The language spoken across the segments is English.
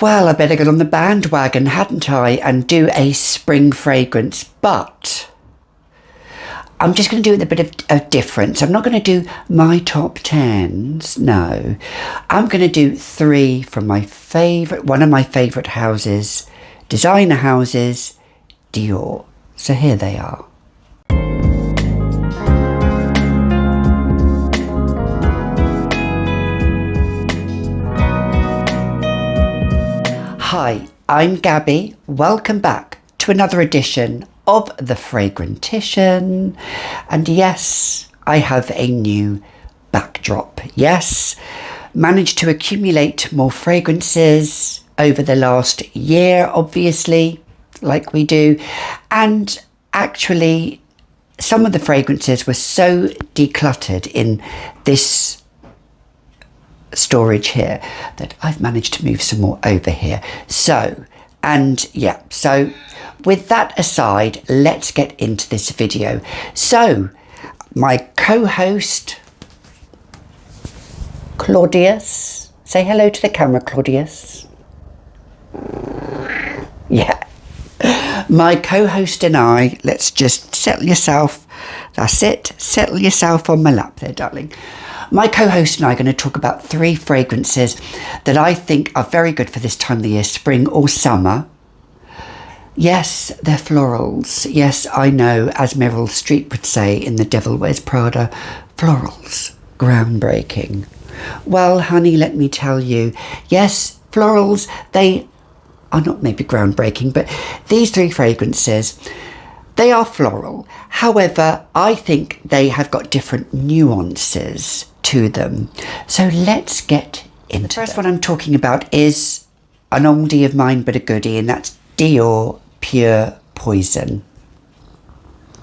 Well, I better get on the bandwagon, hadn't I, and do a spring fragrance, but I'm just going to do it a bit of a difference. I'm not going to do my top 10s, no. I'm going to do 3 from one of my favourite houses, designer houses, Dior. So here they are. Hi, I'm Gabby. Welcome back to another edition of The Fragrantician. And yes, I have a new backdrop. Yes, managed to accumulate more fragrances over the last year, obviously, like we do. And actually, some of the fragrances were so decluttered in this storage here that I've managed to move some more over here. So with that aside, let's get into this video. So my co-host Claudius, say hello to the camera, Claudius. Yeah, my co-host and I, let's just settle yourself. That's it, settle yourself on my lap there, darling. My co-host and I are going to talk about 3 fragrances that I think are very good for this time of the year, spring or summer. Yes, they're florals. Yes, I know, as Meryl Streep would say in The Devil Wears Prada, florals, groundbreaking. Well, honey, let me tell you, yes, florals, they are not maybe groundbreaking, but these 3 fragrances, they are floral. However, I think they have got different nuances to them. So let's get into the first one I'm talking about is an oldie of mine but a goodie, and that's Dior Pure Poison.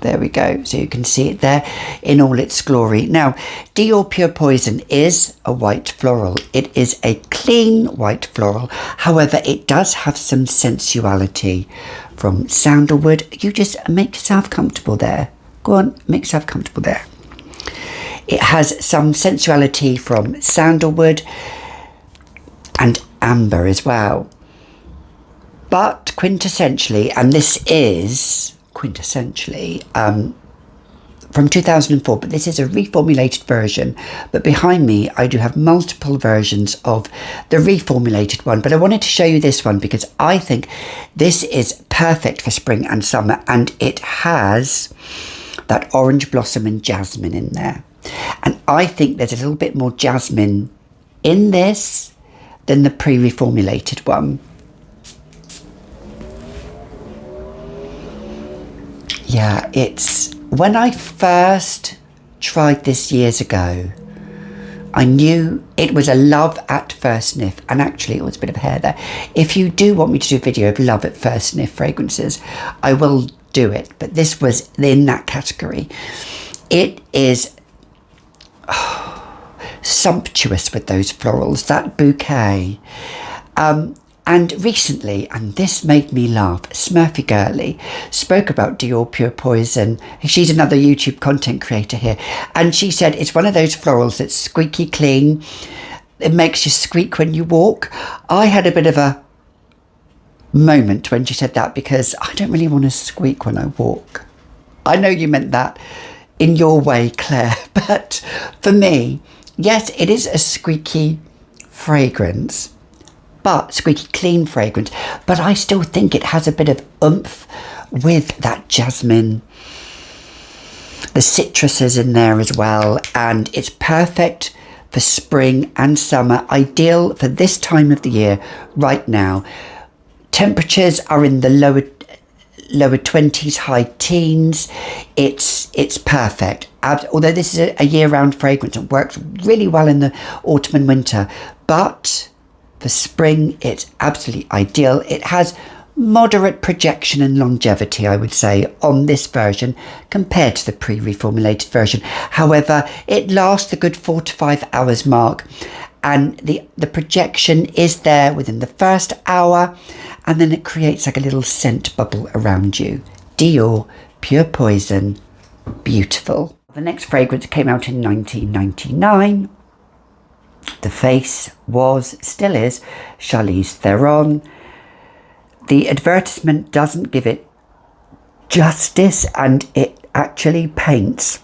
There we go, so you can see it there in all its glory. Now, Dior Pure Poison is a white floral. It is a clean white floral. However, it does have some sensuality from sandalwood. You just make yourself comfortable there. Go on, make yourself comfortable there. It has some sensuality from sandalwood and amber as well. But quintessentially, and this is quintessentially from 2004, but this is a reformulated version. But behind me, I do have multiple versions of the reformulated one. But I wanted to show you this one because I think this is perfect for spring and summer. And it has that orange blossom and jasmine in there. And I think there's a little bit more jasmine in this than the pre-reformulated one. Yeah, it's... When I first tried this years ago, I knew it was a love at first sniff. And actually, it was a bit of hair there. If you do want me to do a video of love at first sniff fragrances, I will do it. But this was in that category. It is sumptuous with those florals, that bouquet. And recently, and this made me laugh, Smurfy Girly spoke about Dior Pure Poison. She's another YouTube content creator here. And she said it's one of those florals that's squeaky clean. It makes you squeak when you walk. I had a bit of a moment when she said that because I don't really want to squeak when I walk. I know you meant that in your way, Claire. But for me, yes, it is a squeaky fragrance. But squeaky clean fragrance, but I still think it has a bit of oomph with that jasmine. The citrus is in there as well, and it's perfect for spring and summer, ideal for this time of the year right now. Temperatures are in the lower 20s, high teens. It's perfect. Although this is a year-round fragrance, it works really well in the autumn and winter, but for spring, it's absolutely ideal. It has moderate projection and longevity, I would say, on this version compared to the pre-reformulated version. However, it lasts a good 4 to 5 hours mark, and the projection is there within the first hour, and then it creates like a little scent bubble around you. Dior Pure Poison, beautiful. The next fragrance came out in 1999. The face was, still is, Charlize Theron. The advertisement doesn't give it justice, and it actually paints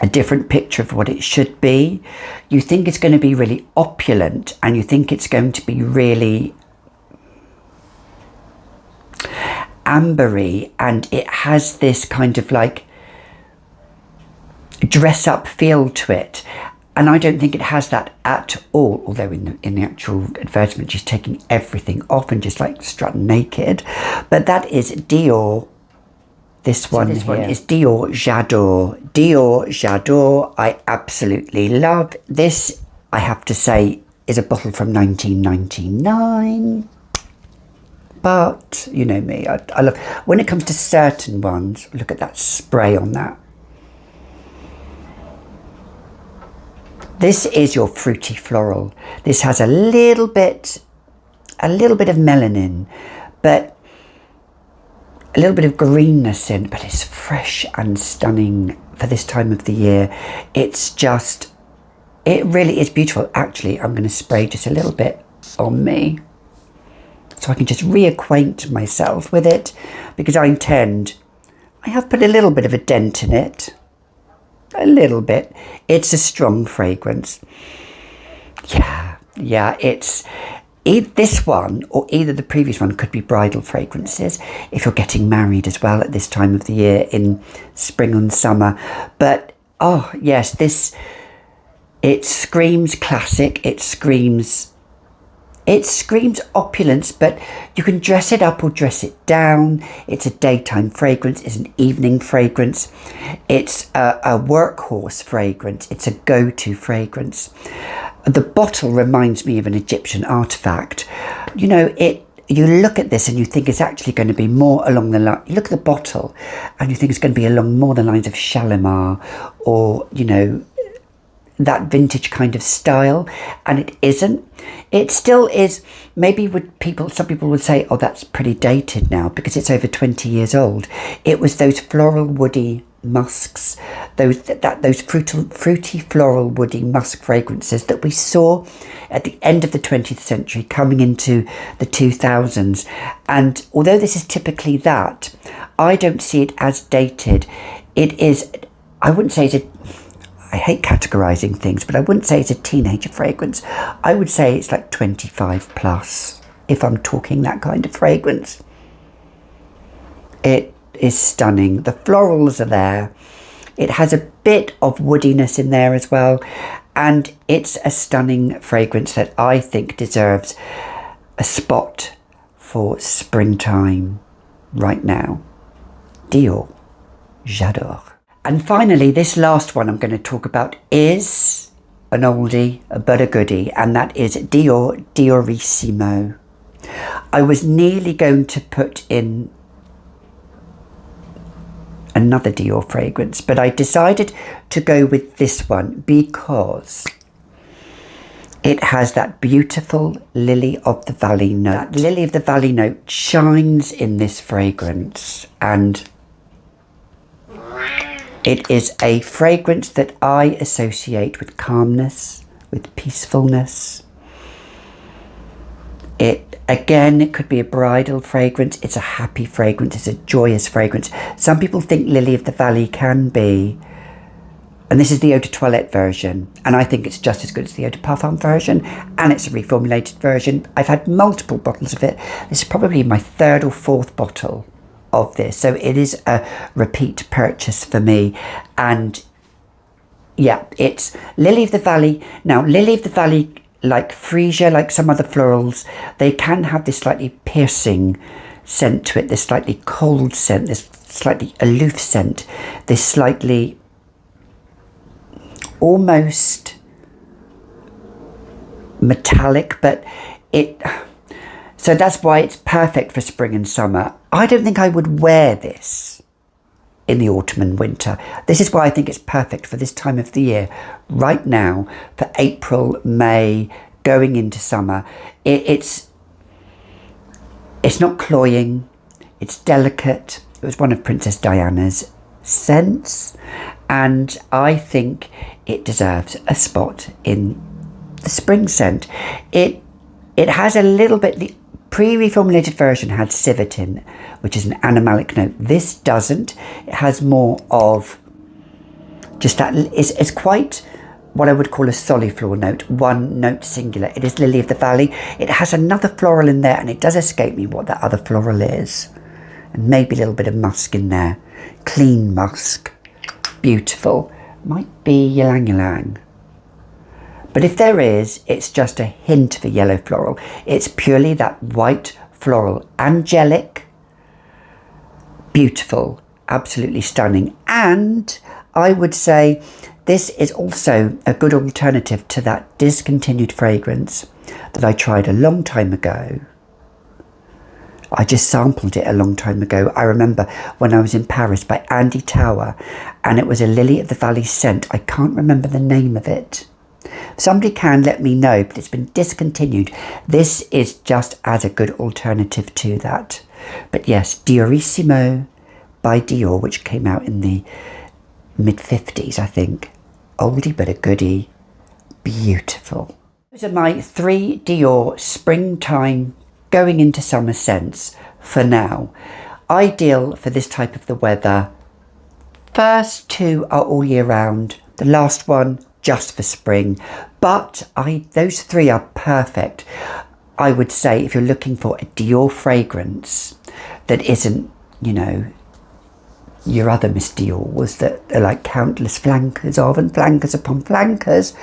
a different picture of what it should be. You think it's going to be really opulent, and you think it's going to be really ambery, and it has this kind of like dress up feel to it, and I don't think it has that at all, although in the actual advertisement she's taking everything off and just like strutting naked. But that is Dior. This one is Dior Jador. Dior Jador, I absolutely love. This, I have to say, is a bottle from 1999. But, you know me, I love, when it comes to certain ones, look at that spray on that. This is your fruity floral. This has a little bit of melanin, but a little bit of greenness in, but it's fresh and stunning for this time of the year. It's just, it really is beautiful. Actually, I'm going to spray just a little bit on me so I can just reacquaint myself with it, because I have put a little bit of a dent in it. A little bit. It's a strong fragrance. Yeah, it's this one or either the previous one could be bridal fragrances if you're getting married as well at this time of the year in spring and summer. But oh yes, it screams classic, it screams opulence, but you can dress it up or dress it down. It's a daytime fragrance, it's an evening fragrance, it's a workhorse fragrance, it's a go-to fragrance. The bottle reminds me of an Egyptian artifact. You know, you look at this and you think it's actually going to be more along the line. You look at the bottle and you think it's going to be along more the lines of Shalimar or, you know, that vintage kind of style, and it isn't. It still is. Maybe some people would say, oh, that's pretty dated now because it's over 20 years old. It was those floral woody musks, those fruity floral woody musk fragrances that we saw at the end of the 20th century coming into the 2000s. And although this is typically that, I don't see it as dated. It is, I wouldn't say it's I hate categorizing things, but I wouldn't say it's a teenager fragrance. I would say it's like 25 plus, if I'm talking that kind of fragrance. It is stunning. The florals are there. It has a bit of woodiness in there as well. And it's a stunning fragrance that I think deserves a spot for springtime right now. Dior Jador. And finally, this last one I'm going to talk about is an oldie but a goodie, and that is Dior Diorissimo. I was nearly going to put in another Dior fragrance, but I decided to go with this one because it has that beautiful lily of the valley note. That lily of the valley note shines in this fragrance, and it is a fragrance that I associate with calmness, with peacefulness. It could be a bridal fragrance. It's a happy fragrance. It's a joyous fragrance. Some people think Lily of the Valley can be, and this is the Eau de Toilette version, and I think it's just as good as the Eau de Parfum version, and it's a reformulated version. I've had multiple bottles of it. This is probably my third or fourth bottle of this, so it is a repeat purchase for me. And yeah, it's Lily of the Valley. Now, Lily of the Valley, like freesia, like some other florals, they can have this slightly piercing scent to it, this slightly cold scent, this slightly aloof scent, this slightly almost metallic, but so that's why it's perfect for spring and summer. I don't think I would wear this in the autumn and winter. This is why I think it's perfect for this time of the year, right now, for April, May, going into summer. It's not cloying, it's delicate. It was one of Princess Diana's scents, and I think it deserves a spot in the spring scent. It has a little bit, the pre-reformulated version had civet in, which is an animalic note. This doesn't. It has more of just that, it's quite what I would call a soliflor note, one note singular. It is lily of the valley. It has another floral in there, and it does escape me what that other floral is. And maybe a little bit of musk in there. Clean musk. Beautiful. Might be ylang ylang. But if there is, it's just a hint of a yellow floral. It's purely that white floral. Angelic. Beautiful. Absolutely stunning. And I would say this is also a good alternative to that discontinued fragrance that I tried a long time ago. I just sampled it a long time ago. I remember when I was in Paris by Andy Tower, and it was a Lily of the Valley scent. I can't remember the name of it. Somebody can let me know, but it's been discontinued. This is just as a good alternative to that. But yes, Diorissimo by Dior, which came out in the mid-50s, I think. Oldie but a goodie. Beautiful. Those are my 3 Dior springtime going into summer scents for now. Ideal for this type of the weather. First 2 are all year round. The last one just for spring. But those 3 are perfect. I would say if you're looking for a Dior fragrance that isn't, you know, your other Miss Dior's that are like countless flankers of and flankers upon flankers.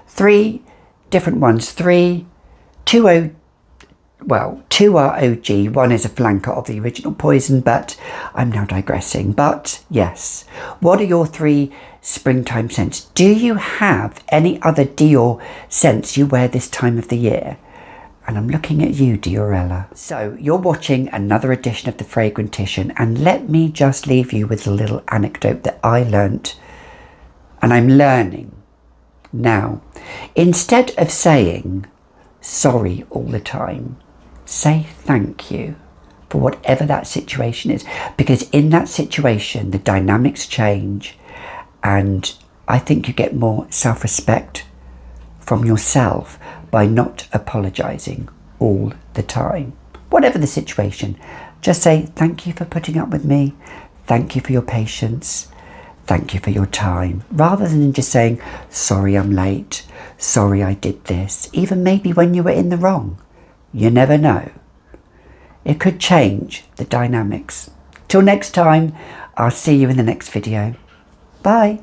3 different ones. 2 are OG. One is a flanker of the original Poison, but I'm now digressing. But yes, what are your 3 springtime scents? Do you have any other Dior scents you wear this time of the year? And I'm looking at you, Diorella. So you're watching another edition of the Fragrantician, and let me just leave you with a little anecdote that I learnt, and I'm learning now. Instead of saying sorry all the time, say thank you for whatever that situation is, because in that situation the dynamics change, and I think you get more self-respect from yourself by not apologising all the time. Whatever the situation, just say thank you for putting up with me, thank you for your patience, thank you for your time, rather than just saying sorry I'm late, sorry I did this, even maybe when you were in the wrong. You never know. It could change the dynamics. Till next time, I'll see you in the next video. Bye.